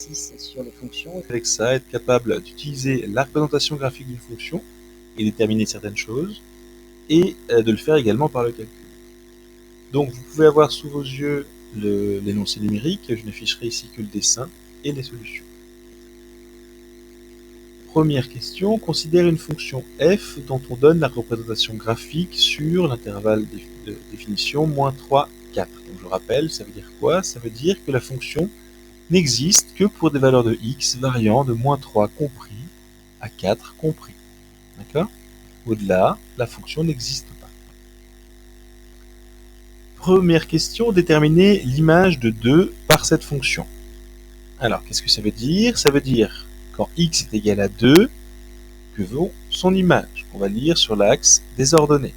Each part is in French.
exercice sur les fonctions. Avec ça, être capable d'utiliser la représentation graphique d'une fonction et déterminer certaines choses, et de le faire également par le calcul. Donc vous pouvez avoir sous vos yeux l'énoncé numérique, je n'afficherai ici que le dessin et les solutions. Première question, considère une fonction f dont on donne la représentation graphique sur l'intervalle de définition -3, 4. Donc je rappelle, ça veut dire quoi? Ça veut dire que la fonction n'existe que pour des valeurs de x variant de -3 compris à 4 compris. D'accord? Au-delà, la fonction n'existe pas. Première question, déterminer l'image de 2 par cette fonction. Alors, qu'est-ce que ça veut dire? Ça veut dire, quand x est égal à 2, que vaut son image. On va lire sur l'axe des ordonnées.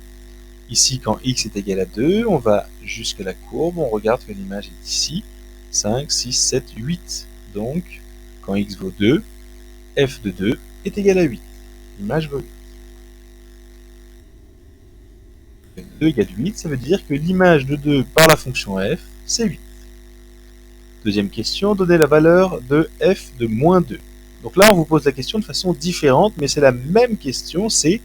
Ici, quand x est égal à 2, on va jusqu'à la courbe, on regarde que l'image est ici, 5, 6, 7, 8. Donc, quand x vaut 2, f de 2 est égal à 8. L'image vaut 8. 2 égale 8, ça veut dire que l'image de 2 par la fonction f, c'est 8. Deuxième question, donner la valeur de f de -2. Donc là, on vous pose la question de façon différente, mais c'est la même question, c'est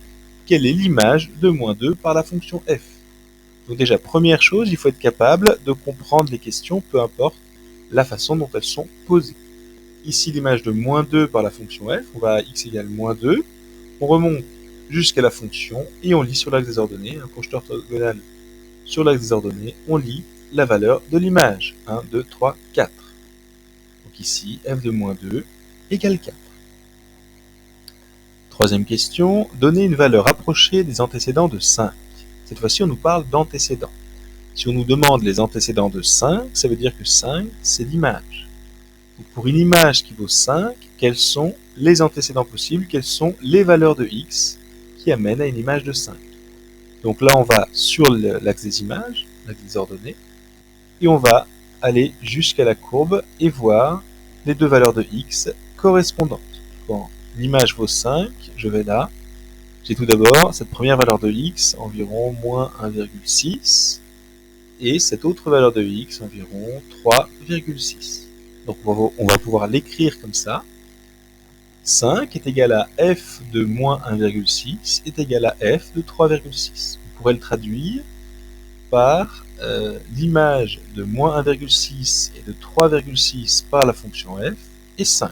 quelle est l'image de -2 par la fonction f. Donc déjà, première chose, il faut être capable de comprendre les questions, peu importe la façon dont elles sont posées. Ici, l'image de -2 par la fonction f, on va à x égale -2, on remonte jusqu'à la fonction et on lit sur l'axe des ordonnées, un projeteur orthogonal sur l'axe des ordonnées, on lit la valeur de l'image, 1, 2, 3, 4. Donc ici, f de -2 égale 4. Troisième question, donner une valeur approchée des antécédents de 5. Cette fois-ci, on nous parle d'antécédents. Si on nous demande les antécédents de 5, ça veut dire que 5, c'est l'image. Pour une image qui vaut 5, quels sont les antécédents possibles? Quelles sont les valeurs de x qui amènent à une image de 5? Donc là, on va sur l'axe des images, l'axe des ordonnées, et on va aller jusqu'à la courbe et voir les deux valeurs de x correspondantes. Quand l'image vaut 5, je vais là. J'ai tout d'abord cette première valeur de x, environ -1,6, et cette autre valeur de x, environ 3,6. Donc on va pouvoir l'écrire comme ça. 5 est égal à f de -1,6 est égal à f de 3,6. On pourrait le traduire par l'image de -1,6 et de 3,6 par la fonction f est 5.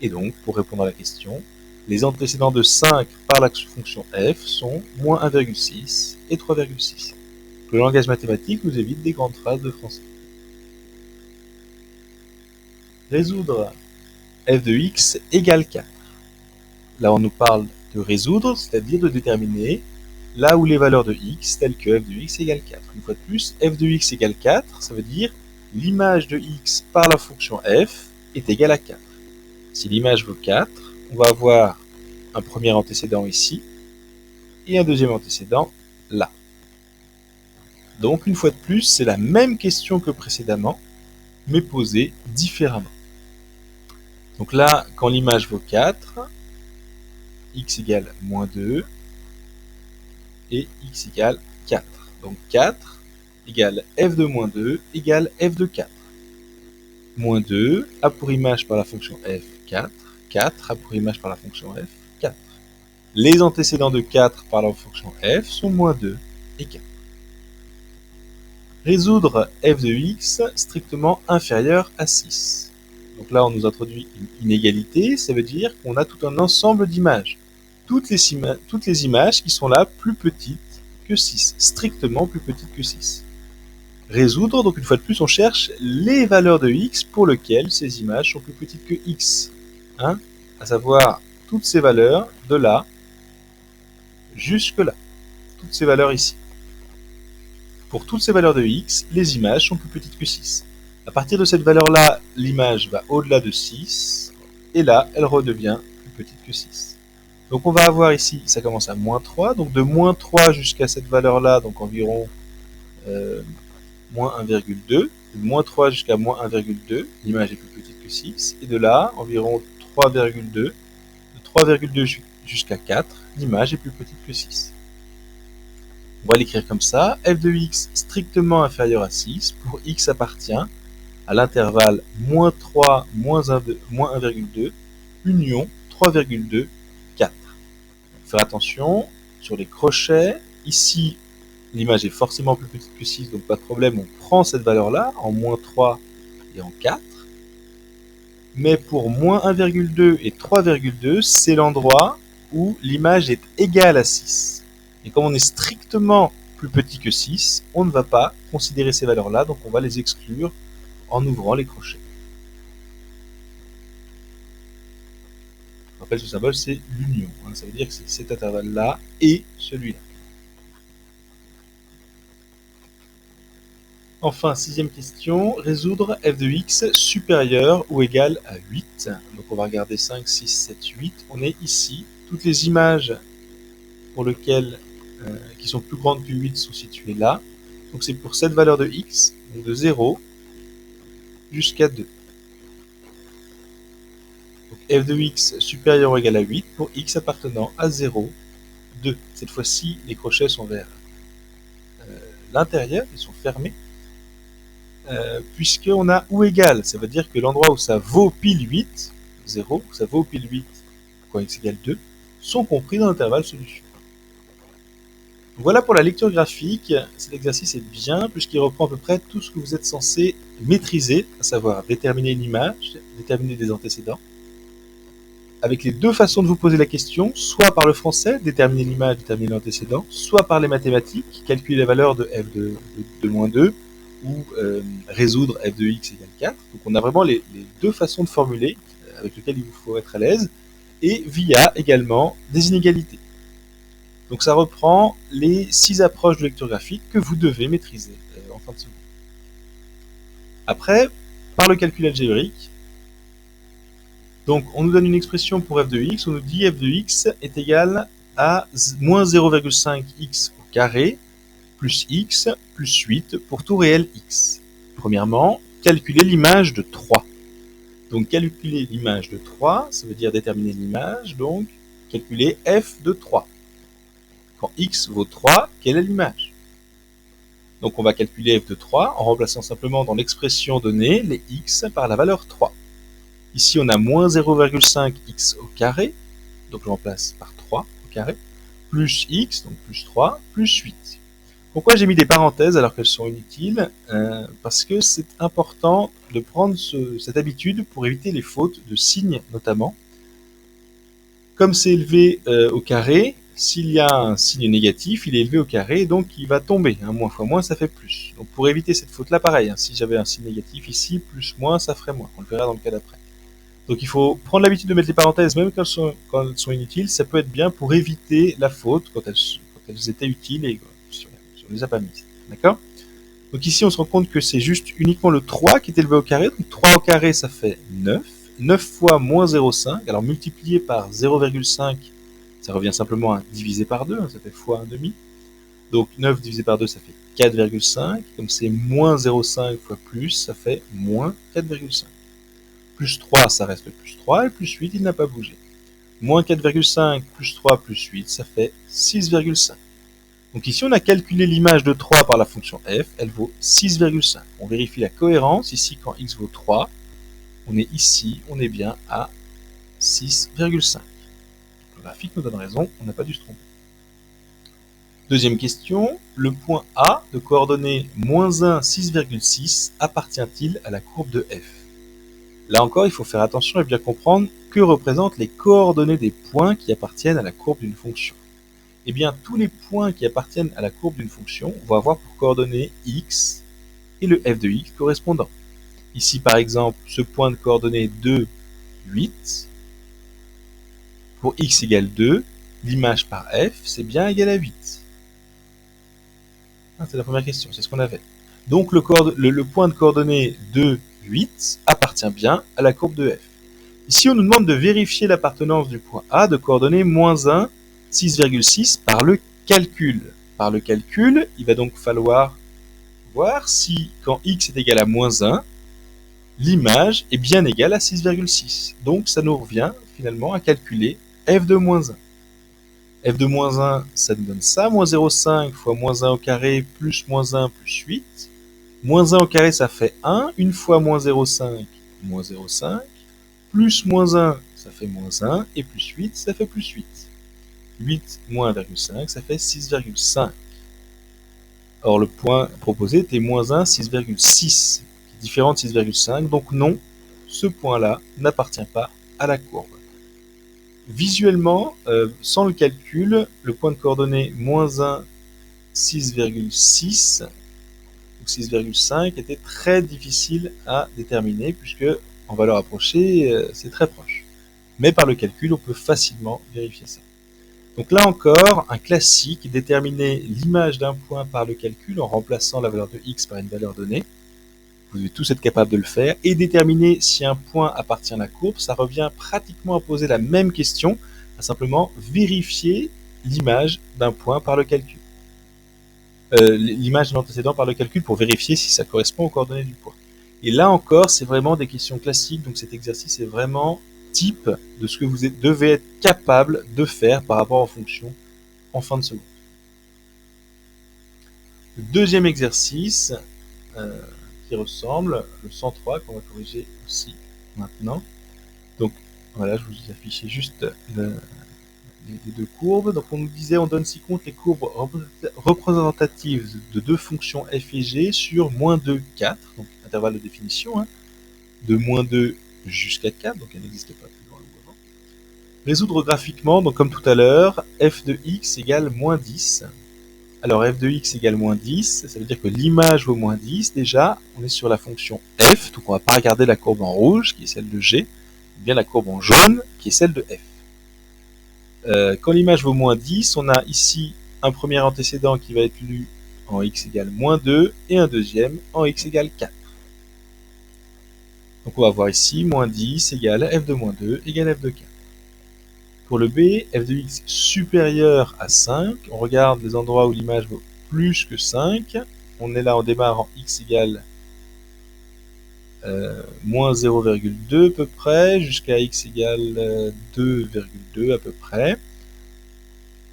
Et donc, pour répondre à la question, les antécédents de 5 par la fonction f sont -1,6 et 3,6. Le langage mathématique nous évite des grandes phrases de français. Résoudre f de x égale 4. Là, on nous parle de résoudre, c'est-à-dire de déterminer là où les valeurs de x, telles que f de x égale 4. Une fois de plus, f de x égale 4, ça veut dire l'image de x par la fonction f est égale à 4. Si l'image vaut 4, on va avoir un premier antécédent ici et un deuxième antécédent là. Donc, une fois de plus, c'est la même question que précédemment, mais posée différemment. Donc là, quand l'image vaut 4, x égale -2 et x égale 4. Donc 4 égale f de -2 égale f de 4. -2 a pour image par la fonction f 4, 4 a pour image par la fonction f 4. Les antécédents de 4 par la fonction f sont -2 et 4. Résoudre f de x strictement inférieur à 6. Donc là, on nous introduit une inégalité, ça veut dire qu'on a tout un ensemble d'images. Toutes les images qui sont là plus petites que 6, strictement plus petites que 6. Résoudre, donc une fois de plus, on cherche les valeurs de x pour lesquelles ces images sont plus petites que x. Hein, à savoir, toutes ces valeurs de là jusque là. Toutes ces valeurs ici. Pour toutes ces valeurs de x, les images sont plus petites que 6. À partir de cette valeur-là, l'image va au-delà de 6, et là, elle redevient plus petite que 6. Donc on va avoir ici, ça commence à -3, donc de -3 jusqu'à cette valeur-là, donc environ -1,2, de -3 jusqu'à -1,2, l'image est plus petite que 6, et de là, environ 3,2, de 3,2 jusqu'à 4, l'image est plus petite que 6. On va l'écrire comme ça, f de x strictement inférieur à 6, pour x appartient à l'intervalle moins 3, moins 1,2, union 3,2, 4. Faire attention sur les crochets. Ici, l'image est forcément plus petite que 6, donc pas de problème, on prend cette valeur-là en moins 3 et en 4. Mais pour moins 1,2 et 3,2, c'est l'endroit où l'image est égale à 6. Et comme on est strictement plus petit que 6, on ne va pas considérer ces valeurs-là, donc on va les exclure en ouvrant les crochets. Je rappelle, ce symbole, c'est l'union. Ça veut dire que c'est cet intervalle-là et celui-là. Enfin, sixième question, résoudre f de x supérieur ou égal à 8. Donc on va regarder 5, 6, 7, 8. On est ici. Toutes les images pour lesquelles, qui sont plus grandes que 8 sont situées là. Donc c'est pour cette valeur de x, donc de 0 jusqu'à 2. Donc f de x supérieur ou égal à 8 pour x appartenant à 0, 2. Cette fois-ci, les crochets sont vers l'intérieur, ils sont fermés. Puisqu'on a ou égal, ça veut dire que l'endroit où ça vaut pile 8, 0, où ça vaut pile 8 quand x égale 2, sont compris dans l'intervalle solution. Voilà pour la lecture graphique. Cet exercice est bien puisqu'il reprend à peu près tout ce que vous êtes censé maîtriser, à savoir déterminer une image, déterminer des antécédents, avec les deux façons de vous poser la question, soit par le français, déterminer l'image, déterminer l'antécédent, soit par les mathématiques, calculer la valeur de f de moins 2, ou résoudre f de x égale 4. Donc on a vraiment les deux façons de formuler avec lesquelles il vous faut être à l'aise, et via également des inégalités. Donc ça reprend les 6 approches de lecture graphique que vous devez maîtriser en fin de seconde. Après, par le calcul algébrique, donc on nous donne une expression pour f de x, on nous dit f de x est égal à moins 0,5x au carré plus x plus 8 pour tout réel x. Premièrement, calculer l'image de 3. Donc calculer l'image de 3, ça veut dire déterminer l'image, donc calculer f de 3. Quand x vaut 3, quelle est l'image? Donc on va calculer f de 3 en remplaçant simplement dans l'expression donnée les x par la valeur 3. Ici on a moins 0,5x au carré, donc je remplace par 3 au carré, plus x, donc plus 3, plus 8. Pourquoi j'ai mis des parenthèses alors qu'elles sont inutiles? Parce que c'est important de prendre cette habitude pour éviter les fautes de signes notamment. Comme c'est élevé au carré, s'il y a un signe négatif, il est élevé au carré, donc il va tomber. Moins fois moins, ça fait plus. Donc pour éviter cette faute-là, pareil, si j'avais un signe négatif ici, plus moins, ça ferait moins. On le verra dans le cas d'après. Donc il faut prendre l'habitude de mettre les parenthèses, même quand elles sont inutiles. Ça peut être bien pour éviter la faute quand elles étaient utiles et si on les a pas mises. D'accord? Donc ici, on se rend compte que c'est juste uniquement le 3 qui est élevé au carré. Donc 3 au carré, ça fait 9. 9 fois moins 0,5. Alors multiplié par 0,5, ça revient simplement à diviser par 2. Ça fait fois 1,5. Donc 9 divisé par 2, ça fait 4,5. Comme c'est moins 0,5 fois plus, ça fait moins 4,5. Plus 3, ça reste plus 3. Et plus 8, il n'a pas bougé. Moins 4,5 plus 3 plus 8, ça fait 6,5. Donc ici, on a calculé l'image de 3 par la fonction f, elle vaut 6,5. On vérifie la cohérence. Ici, quand x vaut 3, on est ici, on est bien à 6,5. Le graphique nous donne raison, on n'a pas dû se tromper. Deuxième question, le point A de coordonnées moins 1, 6,6 appartient-il à la courbe de f? Là encore, il faut faire attention et bien comprendre que représentent les coordonnées des points qui appartiennent à la courbe d'une fonction. Eh bien, tous les points qui appartiennent à la courbe d'une fonction vont avoir pour coordonnées x et le f de x correspondant. Ici, par exemple, ce point de coordonnées 2, 8, pour x égale 2, l'image par f, c'est bien égal à 8. C'est la première question, c'est ce qu'on avait. Donc le point de coordonnées 2, 8 appartient bien à la courbe de f. Ici, on nous demande de vérifier l'appartenance du point A de coordonnées moins 1, 6,6 par le calcul. Par le calcul, il va donc falloir voir si, quand x est égal à moins 1, l'image est bien égale à 6,6. Donc ça nous revient finalement à calculer f de moins 1. f de moins 1, ça nous donne ça, moins 0,5 fois moins 1 au carré plus moins 1 plus 8. Moins 1 au carré, ça fait 1. Une fois moins 0,5, moins 0,5. Plus moins 1, ça fait moins 1. Et plus 8, ça fait plus 8. 8 moins 1,5, ça fait 6,5. Or, le point proposé était moins 1, 6,6, différent de 6,5. Donc non, ce point-là n'appartient pas à la courbe. Visuellement, sans le calcul, le point de coordonnées moins 1, 6,6 ou 6,5 était très difficile à déterminer puisque en valeur approchée, c'est très proche. Mais par le calcul, on peut facilement vérifier ça. Donc là encore, un classique, déterminer l'image d'un point par le calcul en remplaçant la valeur de x par une valeur donnée. Vous devez tous être capable de le faire. Et déterminer si un point appartient à la courbe, ça revient pratiquement à poser la même question, à simplement vérifier l'image d'un point par le calcul. L'image de l'antécédent par le calcul pour vérifier si ça correspond aux coordonnées du point. Et là encore, c'est vraiment des questions classiques, donc cet exercice est vraiment type de ce que vous devez être capable de faire par rapport aux fonctions en fin de seconde. Le deuxième exercice qui ressemble, le 103, qu'on va corriger aussi maintenant. Donc voilà, je vous ai affiché juste les deux courbes. Donc on nous disait, on donne ci compte les courbes représentatives de deux fonctions f et g sur moins 2, 4, donc intervalle de définition, hein, de moins 2 jusqu'à 4, donc elle n'existe pas plus loin ou avant. Résoudre graphiquement, donc comme tout à l'heure, f de x égale moins 10. Alors f de x égale moins 10, ça veut dire que l'image vaut moins 10. Déjà, on est sur la fonction f, donc on ne va pas regarder la courbe en rouge, qui est celle de g, mais bien la courbe en jaune, qui est celle de f. Quand l'image vaut moins 10, on a ici un premier antécédent qui va être lu en x égale moins 2 et un deuxième en x égale 4. Donc on va voir ici moins 10 égale f de moins 2 égale f de 4. Pour le b, f de x supérieur à 5, on regarde les endroits où l'image vaut plus que 5. On est là, on démarre en x égale moins 0,2 à peu près, jusqu'à x égale 2,2 à peu près.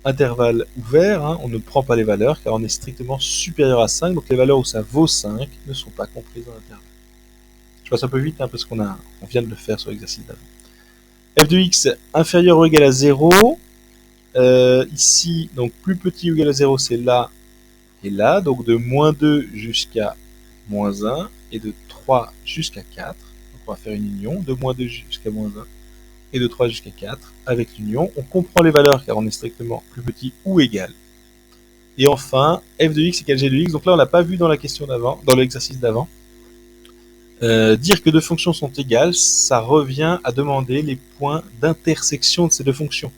Intervalle ouvert, hein, on ne prend pas les valeurs car on est strictement supérieur à 5, donc les valeurs où ça vaut 5 ne sont pas comprises dans l'intervalle. Je passe un peu vite hein, parce qu'on vient de le faire sur l'exercice d'avant. F de x inférieur ou égal à 0, ici, donc plus petit ou égal à 0, c'est là et là, donc de moins 2 jusqu'à moins 1 et de 3 jusqu'à 4. Donc on va faire une union de moins 2 jusqu'à moins 1 et de 3 jusqu'à 4. Avec l'union, on comprend les valeurs car on est strictement plus petit ou égal. Et enfin, f de x égale g de x. Donc là, on l'a pas vu dans la question d'avant, dans l'exercice d'avant. Dire que deux fonctions sont égales, ça revient à demander les points d'intersection de ces deux fonctions.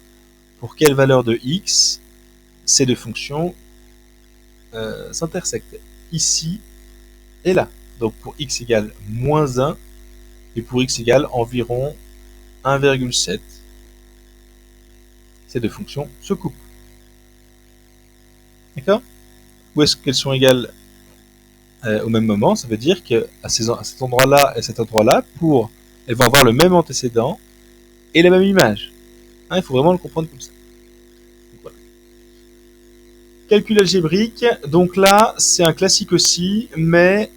Pour quelle valeur de x ces deux fonctions s'intersectent, ici et là. Donc pour x égale moins 1 et pour x égale environ 1,7, ces deux fonctions se coupent. D'accord? Où est-ce qu'elles sont égales au même moment? Ça veut dire qu'à cet endroit-là et cet endroit-là, elles vont avoir le même antécédent et la même image. Hein, il faut vraiment le comprendre comme ça. Voilà. Calcul algébrique, donc là c'est un classique aussi, mais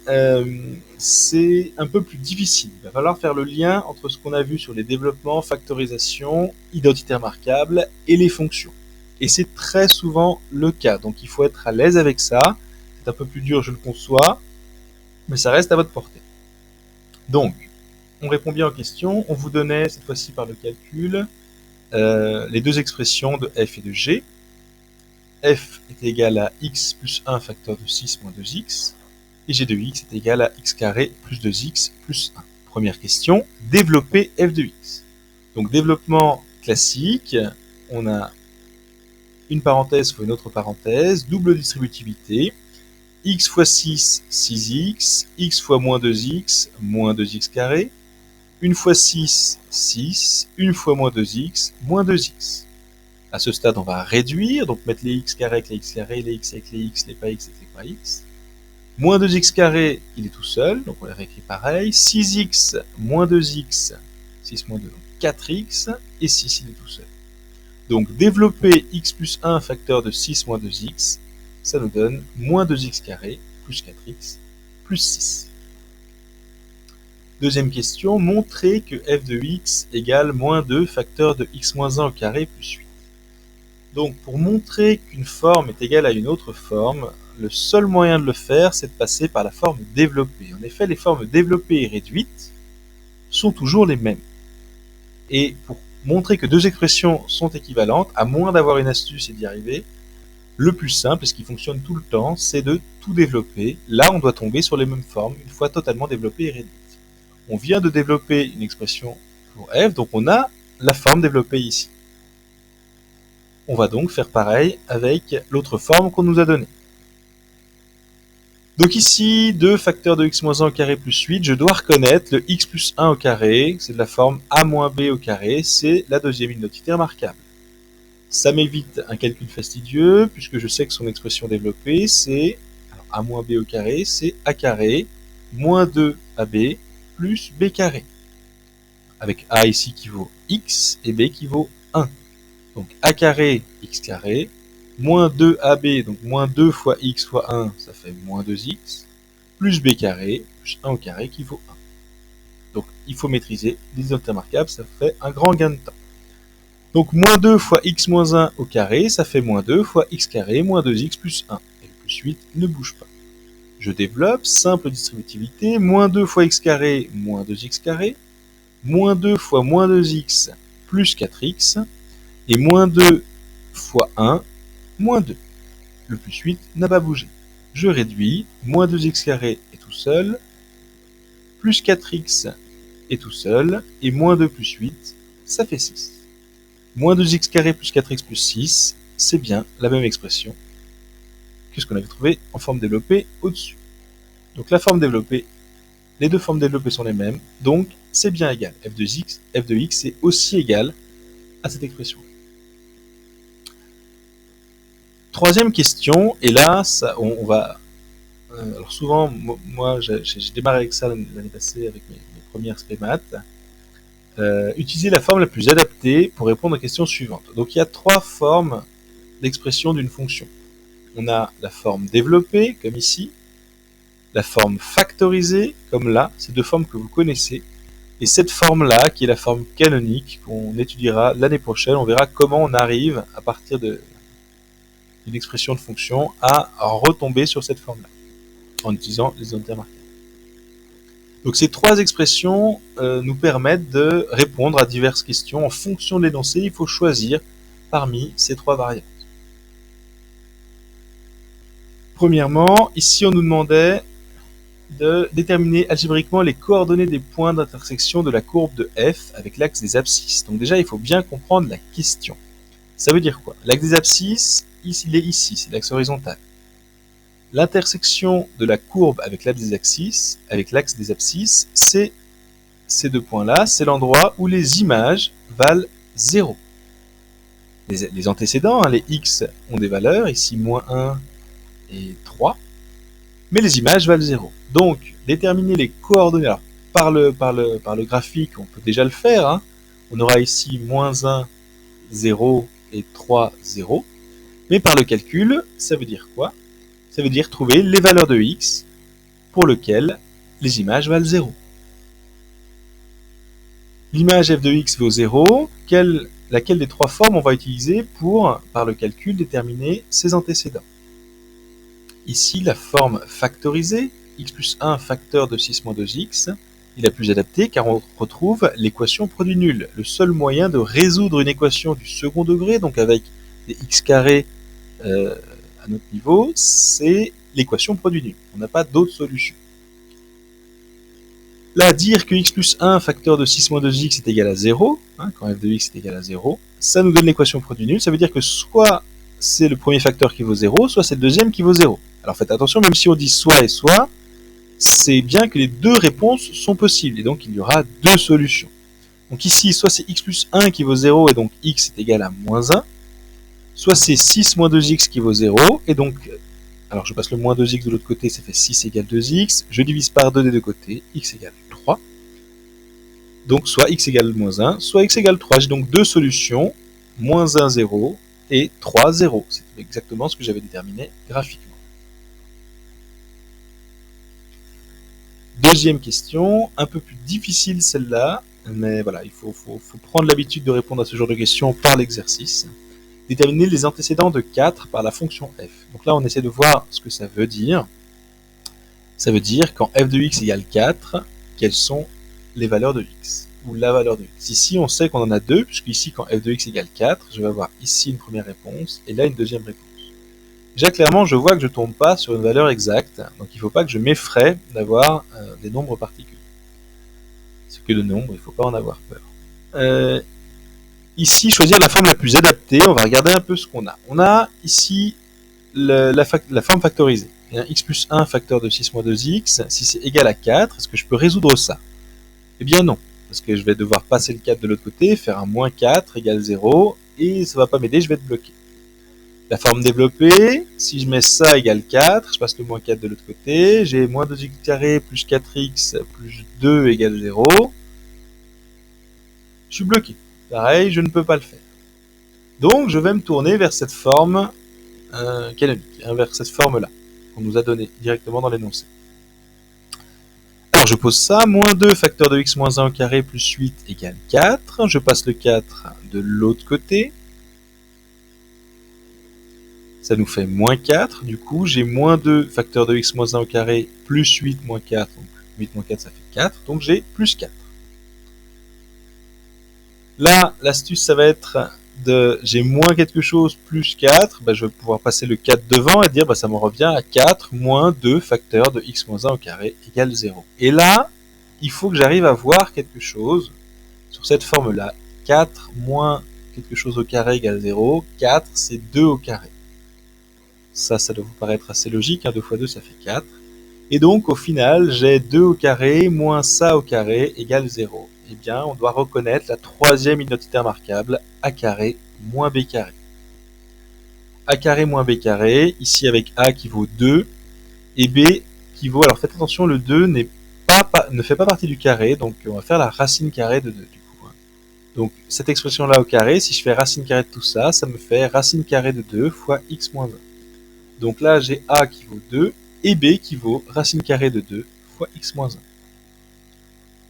c'est un peu plus difficile. Il va falloir faire le lien entre ce qu'on a vu sur les développements, factorisation, identité remarquable et les fonctions. Et c'est très souvent le cas, donc il faut être à l'aise avec ça. C'est un peu plus dur, je le conçois, mais ça reste à votre portée. Donc, on répond bien aux questions. On vous donnait, cette fois-ci par le calcul, les deux expressions de f et de g. F est égal à x plus 1 facteur de 6 moins 2x, et g de x est égal à x carré plus 2x plus 1. Première question, développer f de x. Donc développement classique, on a une parenthèse fois une autre parenthèse, double distributivité, x fois 6, 6x, x fois moins 2x, moins 2x carré, 1 fois 6, 6, 1 fois moins 2x, moins 2x. À ce stade, on va réduire, donc mettre les x carrés avec les x carrés, les x avec les x, les pas x avec les pas x. Moins 2x carré, il est tout seul, donc on les réécrit pareil. 6x moins 2x, 6 moins 2, donc 4x, et 6, il est tout seul. Donc développer x plus 1 facteur de 6 moins 2x, ça nous donne moins 2x carré plus 4x plus plus 6. Deuxième question, montrer que f de x égale moins 2 facteur de x moins 1 au carré plus 8. Donc pour montrer qu'une forme est égale à une autre forme, le seul moyen de le faire, c'est de passer par la forme développée. En effet, les formes développées et réduites sont toujours les mêmes. Et pour montrer que deux expressions sont équivalentes, à moins d'avoir une astuce et d'y arriver, le plus simple, et ce qui fonctionne tout le temps, c'est de tout développer. Là, on doit tomber sur les mêmes formes, une fois totalement développée et réduite. On vient de développer une expression pour f, donc on a la forme développée ici. On va donc faire pareil avec l'autre forme qu'on nous a donnée. Donc ici, 2 facteurs de x moins 1 au carré plus 8, je dois reconnaître le x plus 1 au carré, c'est de la forme a moins b au carré, c'est la deuxième identité remarquable. Ça m'évite un calcul fastidieux, puisque je sais que son expression développée, c'est a moins b au carré, c'est a carré moins 2ab plus b carré. Avec a ici qui vaut x et b qui vaut 1. Donc a carré x carré, moins 2ab, donc moins 2 fois x fois 1, ça fait moins 2x, plus b carré, plus 1 au carré qui vaut 1. Donc il faut maîtriser les identités remarquables, ça fait un grand gain de temps. Donc moins 2 fois x moins 1 au carré, ça fait moins 2 fois x carré moins 2x plus 1. Et le plus 8 ne bouge pas. Je développe, simple distributivité, moins 2 fois x carré moins 2x carré, moins 2 fois moins 2x plus 4x, et moins 2 fois 1, moins 2. Le plus 8 n'a pas bougé. Je réduis, moins 2x carré est tout seul, plus 4x est tout seul, et moins 2 plus 8, ça fait 6. Moins 2x carré plus 4x plus 6, c'est bien la même expression que ce qu'on avait trouvé en forme développée au-dessus. Donc la forme développée, les deux formes développées sont les mêmes, donc c'est bien égal. F de x est aussi égal à cette expression. Troisième question, et là, on va... alors souvent, moi j'ai démarré avec ça l'année passée avec mes premières spé maths. Utiliser la forme la plus adaptée pour répondre aux questions suivantes. Donc il y a trois formes d'expression d'une fonction. On a la forme développée, comme ici, la forme factorisée, comme là, ces deux formes que vous connaissez, et cette forme-là, qui est la forme canonique, qu'on étudiera l'année prochaine. On verra comment on arrive, à partir d'une expression de fonction, à retomber sur cette forme-là, en utilisant les identités remarquables. Donc ces trois expressions nous permettent de répondre à diverses questions. En fonction de l'énoncé, il faut choisir parmi ces trois variantes. Premièrement, ici on nous demandait de déterminer algébriquement les coordonnées des points d'intersection de la courbe de f avec l'axe des abscisses. Donc déjà, il faut bien comprendre la question. Ça veut dire quoi? L'axe des abscisses, il est ici, c'est l'axe horizontal. L'intersection de la courbe avec l'axe des abscisses, c'est ces deux points-là, c'est l'endroit où les images valent 0. Les antécédents, les x ont des valeurs, ici moins 1 et 3, mais les images valent 0. Donc, déterminer les coordonnées, alors, par le graphique, on peut déjà le faire, hein. On aura ici moins 1, 0 et 3, 0. Mais par le calcul, ça veut dire quoi? Ça veut dire trouver les valeurs de x pour lesquelles les images valent 0. L'image f de x vaut 0. Laquelle des trois formes on va utiliser pour, par le calcul, déterminer ses antécédents? Ici, la forme factorisée, x plus 1 facteur de 6 moins 2x, est la plus adaptée car on retrouve l'équation produit nul. Le seul moyen de résoudre une équation du second degré, donc avec des x carrés à notre niveau, c'est l'équation produit nul. On n'a pas d'autre solution. Là, dire que x plus 1 facteur de 6 moins 2x est égal à 0, hein, quand f de x est égal à 0, ça nous donne l'équation produit nul. Ça veut dire que soit c'est le premier facteur qui vaut 0, soit c'est le deuxième qui vaut 0. Alors faites attention, même si on dit soit et soit, c'est bien que les deux réponses sont possibles, et donc il y aura deux solutions. Donc ici, soit c'est x plus 1 qui vaut 0, et donc x est égal à moins 1, soit c'est 6 moins 2x qui vaut 0, et donc, alors je passe le moins 2x de l'autre côté, ça fait 6 égale 2x, je divise par 2 des deux côtés, x égale 3, donc soit x égale moins 1, soit x égale 3. J'ai donc deux solutions, moins 1, 0, et 3, 0. C'est exactement ce que j'avais déterminé graphiquement. Deuxième question, un peu plus difficile celle-là, mais voilà, il faut prendre l'habitude de répondre à ce genre de questions par l'exercice. Déterminer les antécédents de 4 par la fonction f. Donc là, on essaie de voir ce que ça veut dire. Ça veut dire quand f de x égale 4, quelles sont les valeurs de x, ou la valeur de x. Ici, on sait qu'on en a deux, puisqu'ici, quand f de x égale 4, je vais avoir ici une première réponse, et là une deuxième réponse. Déjà, clairement, je vois que je ne tombe pas sur une valeur exacte, donc il ne faut pas que je m'effraie d'avoir des nombres particuliers. Ce que de nombres, il ne faut pas en avoir peur. Ici, choisir la forme la plus adaptée, on va regarder un peu ce qu'on a. On a ici la forme factorisée. X plus 1 facteur de 6 moins 2x, si c'est égal à 4, est-ce que je peux résoudre ça? Eh bien non, parce que je vais devoir passer le 4 de l'autre côté, faire un moins 4 égale 0, et ça ne va pas m'aider, je vais être bloqué. La forme développée, si je mets ça égale 4, je passe le moins 4 de l'autre côté, j'ai moins 2x carré plus 4x plus 2 égale 0, je suis bloqué. Pareil, je ne peux pas le faire. Donc je vais me tourner vers cette forme canonique, vers cette forme-là, qu'on nous a donnée directement dans l'énoncé. Alors je pose ça, moins 2 facteur de x moins 1 au carré plus 8 égale 4, je passe le 4 de l'autre côté, ça nous fait moins 4, du coup j'ai moins 2 facteur de x moins 1 au carré plus 8 moins 4, donc 8 moins 4 ça fait 4, donc j'ai plus 4. Là, l'astuce ça va être de j'ai moins quelque chose plus 4, je vais pouvoir passer le 4 devant et dire ça me revient à 4 moins 2 facteur de x moins 1 au carré égale 0. Et là, il faut que j'arrive à voir quelque chose sur cette forme-là. 4 moins quelque chose au carré égale 0. 4, c'est 2 au carré. Ça doit vous paraître assez logique. 2 fois 2, ça fait 4. Et donc, au final, j'ai 2 au carré moins ça au carré égale 0. Eh bien, on doit reconnaître la troisième identité remarquable, a carré moins b carré. A carré moins b carré, ici avec a qui vaut 2, et b qui vaut... Alors faites attention, le 2 ne fait pas partie du carré, donc on va faire la racine carrée de 2 du coup. Donc cette expression-là au carré, si je fais racine carrée de tout ça, ça me fait racine carrée de 2 fois x moins 1. Donc là, j'ai a qui vaut 2, et b qui vaut racine carrée de 2 fois x moins 1.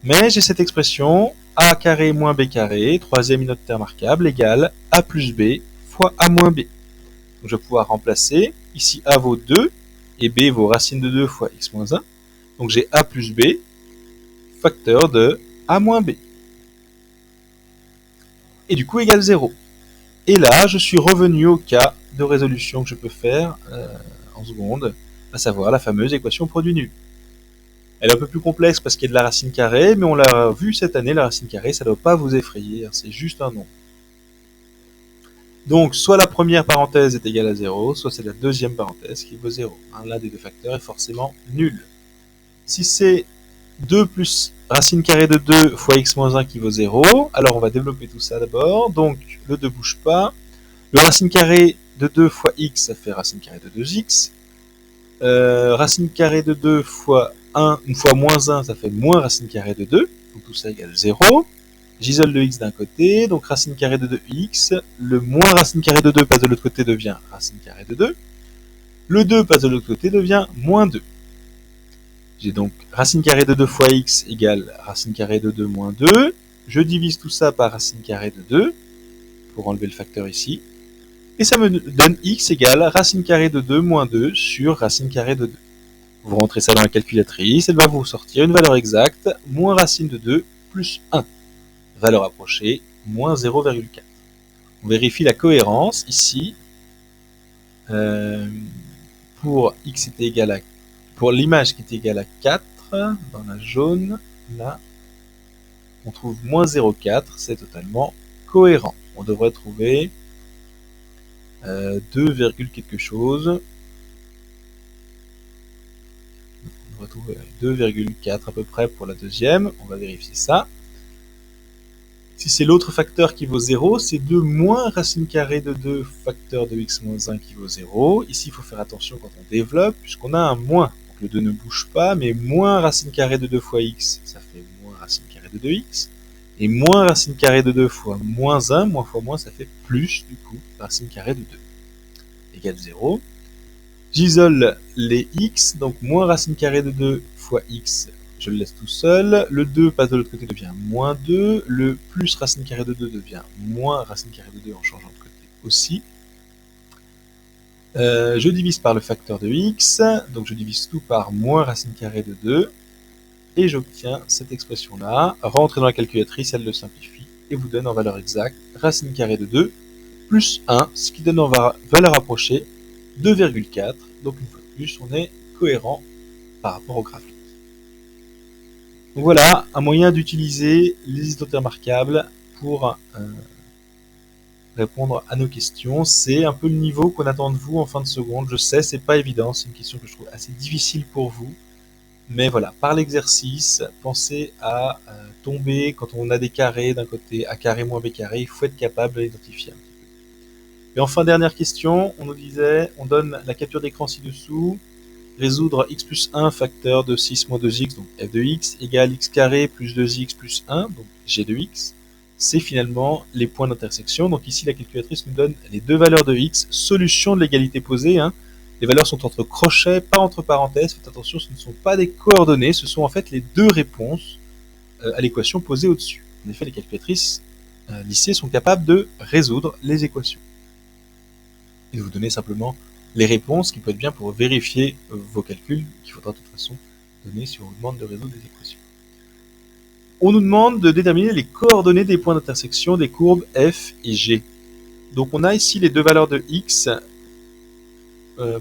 Mais j'ai cette expression a carré moins b carré, troisième identité remarquable, égale a plus b fois a moins b. Donc je vais pouvoir remplacer, ici a vaut 2, et b vaut racine de 2 fois x moins 1. Donc j'ai a plus b, facteur de a moins b. Et du coup égale 0. Et là, je suis revenu au cas de résolution que je peux faire en seconde, à savoir la fameuse équation produit nul. Elle est un peu plus complexe parce qu'il y a de la racine carrée, mais on l'a vu cette année, la racine carrée, ça ne doit pas vous effrayer, c'est juste un nom. Donc, soit la première parenthèse est égale à 0, soit c'est la deuxième parenthèse qui vaut 0. L'un des deux facteurs est forcément nul. Si c'est 2 plus racine carrée de 2 fois x moins 1 qui vaut 0, alors on va développer tout ça d'abord. Donc, le 2 ne bouge pas. Le racine carrée de 2 fois x, ça fait racine carrée de 2x. Racine carrée de 2 fois 1, une fois moins 1, ça fait moins racine carrée de 2. Donc tout ça égale 0. J'isole le x d'un côté, donc racine carrée de 2x. Le moins racine carrée de 2 passe de l'autre côté, devient racine carrée de 2. Le 2 passe de l'autre côté, devient moins 2. J'ai donc racine carrée de 2 fois x égale racine carrée de 2 moins 2. Je divise tout ça par racine carrée de 2, pour enlever le facteur ici. Et ça me donne x égale racine carrée de 2 moins 2 sur racine carrée de 2. Vous rentrez ça dans la calculatrice, elle va vous sortir une valeur exacte, moins racine de 2 plus 1. Valeur approchée, moins 0,4. On vérifie la cohérence ici. Pour x était égal à... Pour l'image qui était égale à 4, dans la jaune, là, on trouve moins 0,4, c'est totalement cohérent. On devrait trouver 2, quelque chose. On va trouver 2,4 à peu près pour la deuxième. On va vérifier ça. Si c'est l'autre facteur qui vaut 0, c'est 2 moins racine carrée de 2 facteur de x moins 1 qui vaut 0. Ici, il faut faire attention quand on développe, puisqu'on a un moins. Donc le 2 ne bouge pas, mais moins racine carrée de 2 fois x, ça fait moins racine carrée de 2x. Et moins racine carrée de 2 fois moins 1, moins fois moins, ça fait plus, du coup, racine carrée de 2. Égale 0. J'isole les x, donc moins racine carrée de 2 fois x, je le laisse tout seul. Le 2 passe de l'autre côté, devient moins 2. Le plus racine carrée de 2 devient moins racine carrée de 2 en changeant de côté aussi. Je divise par le facteur de x, donc je divise tout par moins racine carrée de 2, et j'obtiens cette expression-là. Rentrez dans la calculatrice, elle le simplifie, et vous donne en valeur exacte racine carrée de 2 plus 1, ce qui donne en valeur approchée 2,4. Donc une fois de plus, on est cohérent par rapport au graphique. Donc voilà, un moyen d'utiliser les isotères marquables pour répondre à nos questions. C'est un peu le niveau qu'on attend de vous en fin de seconde. Je sais, c'est pas évident, c'est une question que je trouve assez difficile pour vous. Mais voilà, par l'exercice, pensez à tomber quand on a des carrés d'un côté, a carré moins b carré, il faut être capable de l'identifier un petit peu. Et enfin, dernière question, on nous disait, on donne la capture d'écran ci-dessous, résoudre x plus 1 facteur de 6 moins 2x, donc f de x, égale x carré plus 2x plus 1, donc g de x. C'est finalement les points d'intersection. Donc ici, la calculatrice nous donne les deux valeurs de x, solution de l'égalité posée. Les valeurs sont entre crochets, pas entre parenthèses. Faites attention, ce ne sont pas des coordonnées, ce sont en fait les deux réponses à l'équation posée au-dessus. En effet, les calculatrices lycées sont capables de résoudre les équations. Et de vous donner simplement les réponses, qui peut être bien pour vérifier vos calculs, qu'il faudra de toute façon donner si on vous demande de résoudre des équations. On nous demande de déterminer les coordonnées des points d'intersection des courbes f et g. Donc on a ici les deux valeurs de x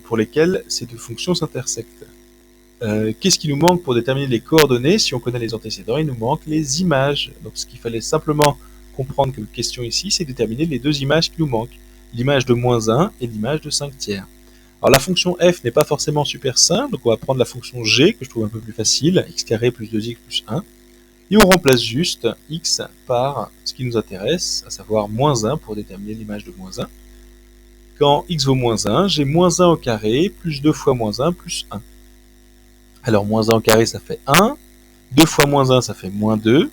pour lesquelles ces deux fonctions s'intersectent. Qu'est-ce qui nous manque pour déterminer les coordonnées? Si on connaît les antécédents, il nous manque les images. Donc ce qu'il fallait simplement comprendre comme question ici, c'est déterminer les deux images qui nous manquent. L'image de moins 1 et l'image de 5 tiers. Alors la fonction f n'est pas forcément super simple, donc on va prendre la fonction g, que je trouve un peu plus facile, x carré plus 2x plus 1. Et on remplace juste x par ce qui nous intéresse, à savoir moins 1 pour déterminer l'image de moins 1. Quand x vaut moins 1, j'ai moins 1 au carré plus 2 fois moins 1 plus 1. Alors moins 1 au carré, ça fait 1. 2 fois moins 1, ça fait moins 2.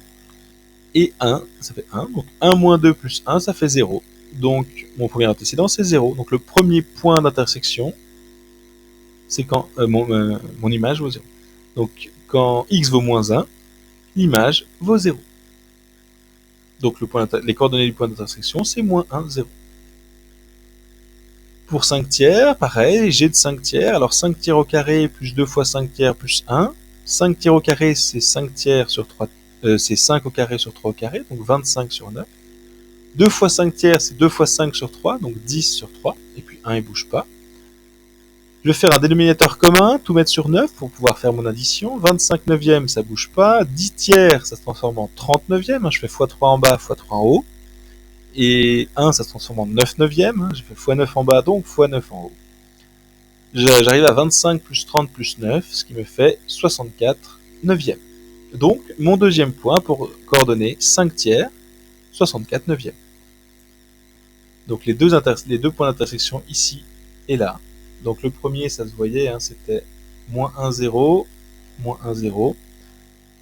Et 1, ça fait 1. Donc 1 moins 2 plus 1, ça fait 0. Donc mon premier antécédent, c'est 0. Donc le premier point d'intersection, c'est quand mon image vaut 0. Donc quand x vaut moins 1, l'image vaut 0. Donc les coordonnées du point d'intersection, c'est moins 1, 0. Pour 5 tiers, pareil, g de 5 tiers. Alors 5 tiers au carré plus 2 fois 5 tiers plus 1. 5 tiers au carré, c'est 5 tiers sur 3, c'est 5 au carré sur 3 au carré, donc 25 sur 9. 2 fois 5 tiers, c'est 2 fois 5 sur 3, donc 10 sur 3. Et puis 1, il ne bouge pas. Je vais faire un dénominateur commun, tout mettre sur 9 pour pouvoir faire mon addition. 25 neuvièmes, ça bouge pas. 10 tiers, ça se transforme en 30 neuvièmes. Je fais x3 en bas, x3 en haut. Et 1, ça se transforme en 9 neuvièmes. Je fais x9 en bas, donc x9 en haut. J'arrive à 25 plus 30 plus 9, ce qui me fait 64 neuvièmes. Donc, mon deuxième point pour coordonner 5 tiers, 64 neuvièmes. Donc, les deux points d'intersection ici et là. Donc le premier, ça se voyait, c'était moins 1, 0, moins 1, 0.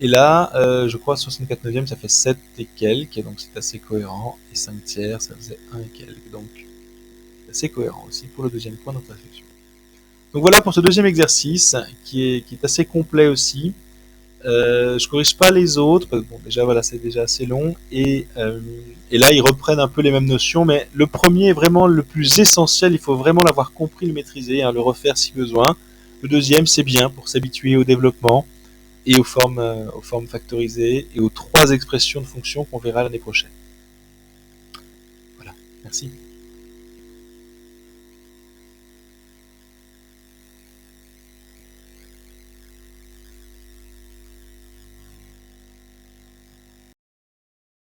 Et là, je crois 64 neuvièmes, ça fait 7 et quelques, donc c'est assez cohérent. Et 5 tiers, ça faisait 1 et quelques, donc c'est assez cohérent aussi pour le deuxième point d'intersection. Donc voilà pour ce deuxième exercice, qui est assez complet aussi. Je corrige pas les autres, parce que bon, déjà voilà, c'est déjà assez long, et là ils reprennent un peu les mêmes notions, mais le premier est vraiment le plus essentiel, il faut vraiment l'avoir compris, le maîtriser, le refaire si besoin. Le deuxième, c'est bien pour s'habituer au développement et aux formes factorisées et aux 3 expressions de fonctions qu'on verra l'année prochaine. Voilà, merci.